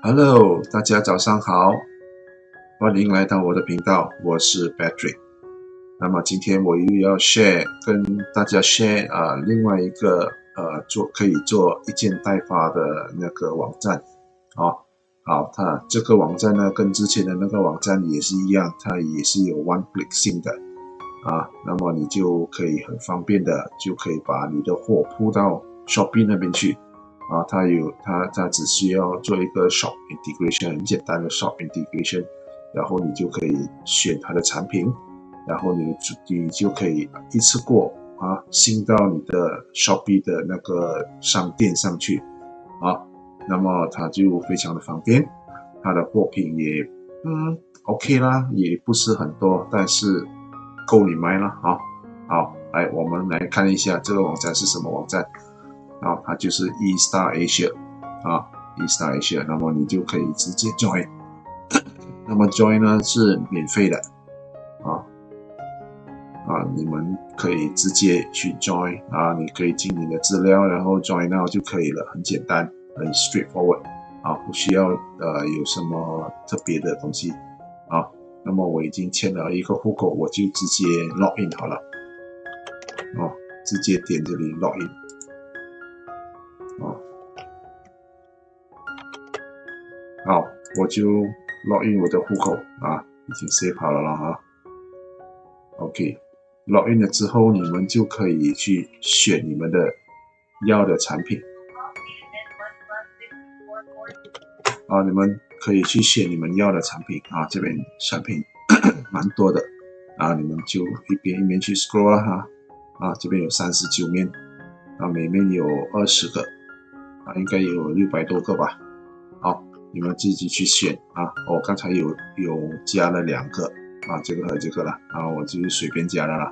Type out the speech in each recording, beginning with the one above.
Hello，大家早上好，欢迎来到我的频道，我是 Patrick。那么今天我又要跟大家 share 另外一个可以做一件代发的那个网站。好，它这个网站呢跟之前的那个网站也是一样，它也是有 one click 性的那么你就可以很方便的就可以把你的货铺到 Shopee 那边去。它只需要做一个 shop integration， 很简单的 shop integration， 然后你就可以选它的产品，然后你就可以一次过新到你的 Shopee 的那个商店上去那么它就非常的方便，它的货品也OK 啦，也不是很多，但是够你买了好，来我们来看一下这个网站是什么网站。它就是 eStar Asia eStar Asia， 那么你就可以直接 join， 那么 join 呢是免费的你们可以直接去 join 你可以进你的资料，然后 join now 就可以了，很简单，很 straightforward 不需要有什么特别的东西那么我已经签了一个户口，我就直接 login 好了直接点这里 login。好，我就 login 我的户口已经 save 好了啦OK，login 了之后，你们就可以去选你们的要的产品你们可以去选你们要的产品这边产品蛮多的你们就一边去 scroll 啦这边有39面每面有20个应该有600多个吧好，你们自己去选我刚才有加了2个这个和这个了我就随便加的了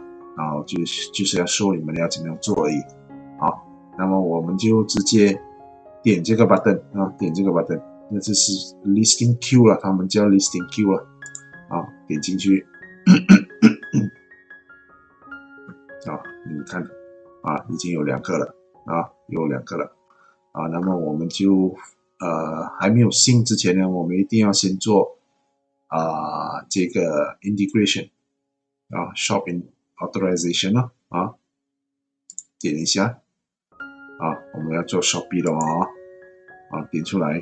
就是要说你们要怎么样做而已好，那么我们就直接点这个 button 点这个 button， 那这是 listing queue 了，他们叫 listing queue 了点进去你看已经有2个了有2个了那么我们就还没有信之前呢，我们一定要先做这个 integration shop authorization 点一下我们要做 Shopee 的点出来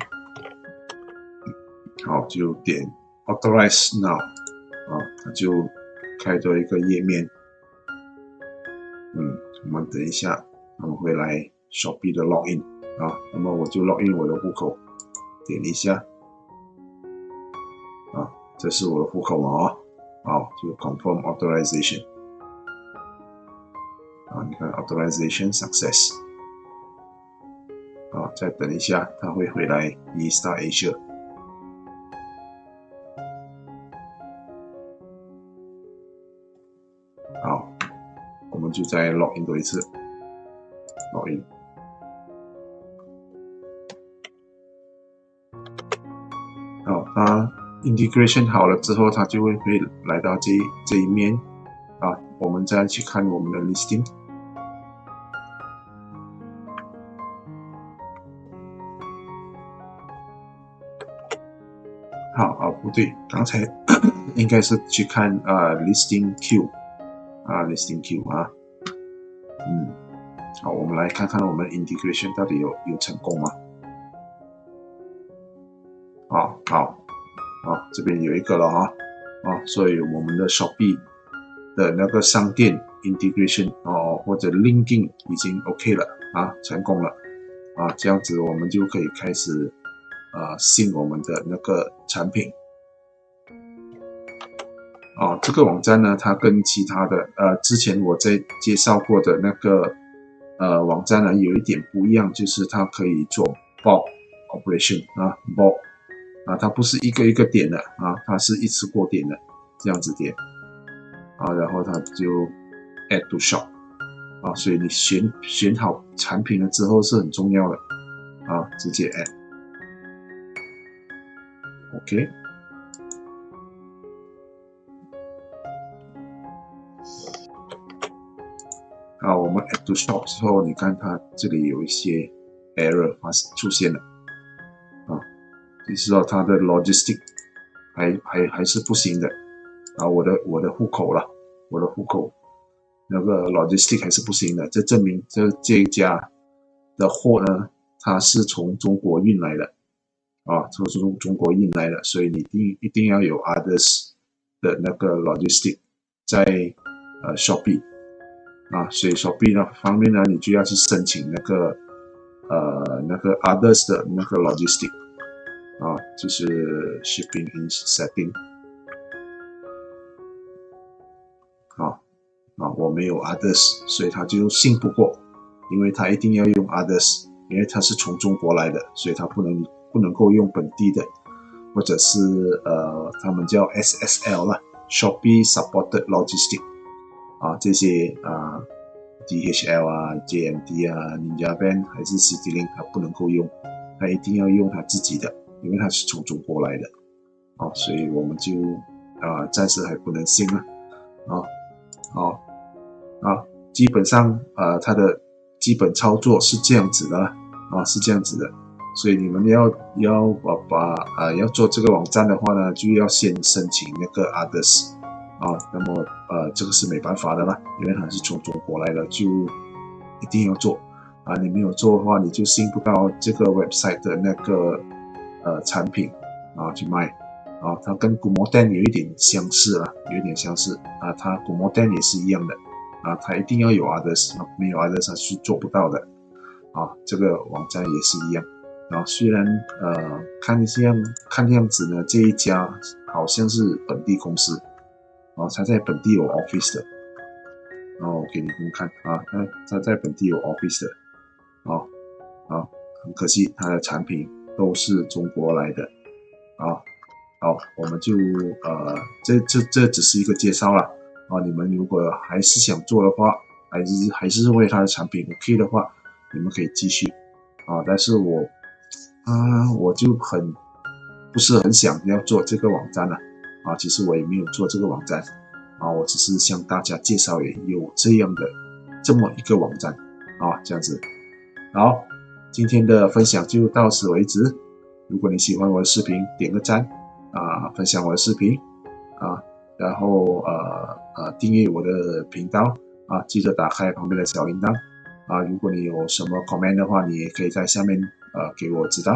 好，就点 authorize now 它就开多一个页面我们等一下我们会来 Shopee 的 login那么我就 login 我的户口，点一下这是我的户口好，就 confirm authorization 你看 authorization success 再等一下它会回来 eStar Asia好，我们就再 login 多一次 login它 integration 好了之后，它就会来到这一面我们再去看我们的 listing不对，刚才应该是去看listing queue listing queue 好，我们来看看我们 integration 到底有成功吗好，这边有一个了所以我们的 Shopee 的那个商店 integration 或者 linking 已经 OK 了成功了这样子我们就可以开始信我们的那个产品这个网站呢，它跟其他的之前我在介绍过的那个网站呢有一点不一样，就是它可以做 bulk operation bulk它不是一个一个点的它是一次过点的，这样子点然后它就 add to shop所以你选好产品了之后是很重要的直接 add OK。我们 add to shop 之后，你看它这里有一些 error 出现了就是说它的 logistic 还是不行的啊，我的户口了，我的户口那个 logistic 还是不行的，这证明这一家的货呢，它是从中国运来的啊，从中国运来的，所以你一定要有 others 的那个 logistic 在Shopee 啊，所以 Shopee 呢方面呢，你就要去申请那个others 的那个 logistic 啊，就是 shipping in setting 啊，我没有 others， 所以他就信不过，因为他一定要用 others， 因为他是从中国来的，所以他不能够用本地的，或者是他们叫 SSL 啦 ，Shopee Supported Logistic 啊，这些DHL 啊、JMD 啊、Ninja Van 还是 CityLink， 他不能够用，他一定要用他自己的，因为他是从中国来的啊，所以我们就暂时还不能信了基本上它的基本操作是这样子的是这样子的，所以你们要做这个网站的话呢，就要先申请那个 others 那么这个是没办法的啦，因为它是从中国来的，就一定要做你没有做的话，你就信不到这个 website 的那个产品去卖它跟 Gumodan 有一点相似有一点相似它 Gumodan 也是一样的它一定要有 others， 没有 others 它是做不到的这个网站也是一样虽然看样子呢，这一家好像是本地公司它在本地有 office 的我给你们看它在本地有 office 的很可惜它的产品都是中国来的我们就这只是一个介绍啦你们如果还是想做的话，还是为它的产品 OK 的话，你们可以继续但是我就不是很想要做这个网站了其实我也没有做这个网站我只是向大家介绍有这么一个网站这样子。好，今天的分享就到此为止。如果你喜欢我的视频，点个赞分享我的视频然后订阅我的频道记得打开旁边的小铃铛如果你有什么 comment 的话，你也可以在下面给我知道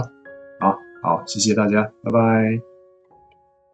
好，谢谢大家，拜拜。